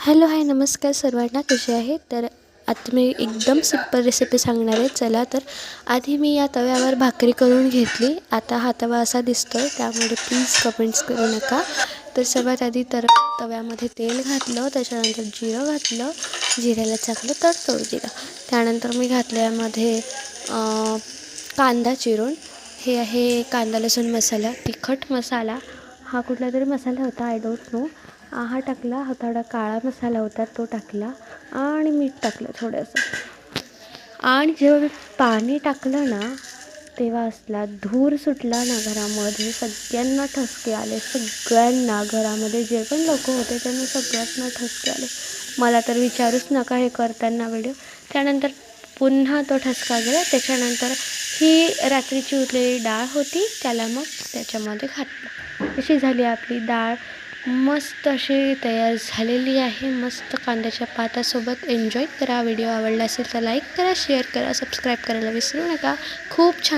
Hello hi नमस्कार सर्वांना, कसे आहे? तर आता मी एकदम सिंपल रेसिपी सांगणार आहे. चला तर आधी मी या तव्यावर भाकरी करून घेतली. आता हा तवा असा दिसतो आहे, त्यामुळे प्लीज कमेंट्स करू नका. तर सर्वात आधी तव्यामध्ये तेल घातलं, त्याच्यानंतर जिरं घातलं, जिऱ्याला चांगलं तडतडू दिलं. त्यानंतर मी घातल्यामध्ये कांदा चिरून, हे आहे कांदा लसूण मसाला, तिखट मसाला, हा कुठला तरी मसाला होता, आय डोंट नो. हा टाकला, हा थोडा काळा मसाला होता तो टाकला आणि मीठ टाकलं थोडंसं. आणि जेव्हा मी पाणी टाकलं ना, तेव्हा असला धूर सुटला ना घरामध्ये. सगळ्यांना ठसके आले, सगळ्यांना घरामध्ये जे पण लोक होते त्यांना सगळ्यांना ठसके आले. मला तर विचारूच नका हे करताना व्हिडिओ. त्यानंतर पुन्हा तो ठसका गेला. त्याच्यानंतर ही रात्रीची उरलेली डाळ होती, त्याला मग त्याच्यामध्ये घातलं. अशी झाली आपली डाळ, मस्त अशी तयार झालेली आहे. मस्त कांद्याच्या पातासोबत एन्जॉय करा. व्हिडिओ आवडला असेल तर लाईक करा, शेअर करा, सबस्क्राईब करायला विसरू नका. खूप छान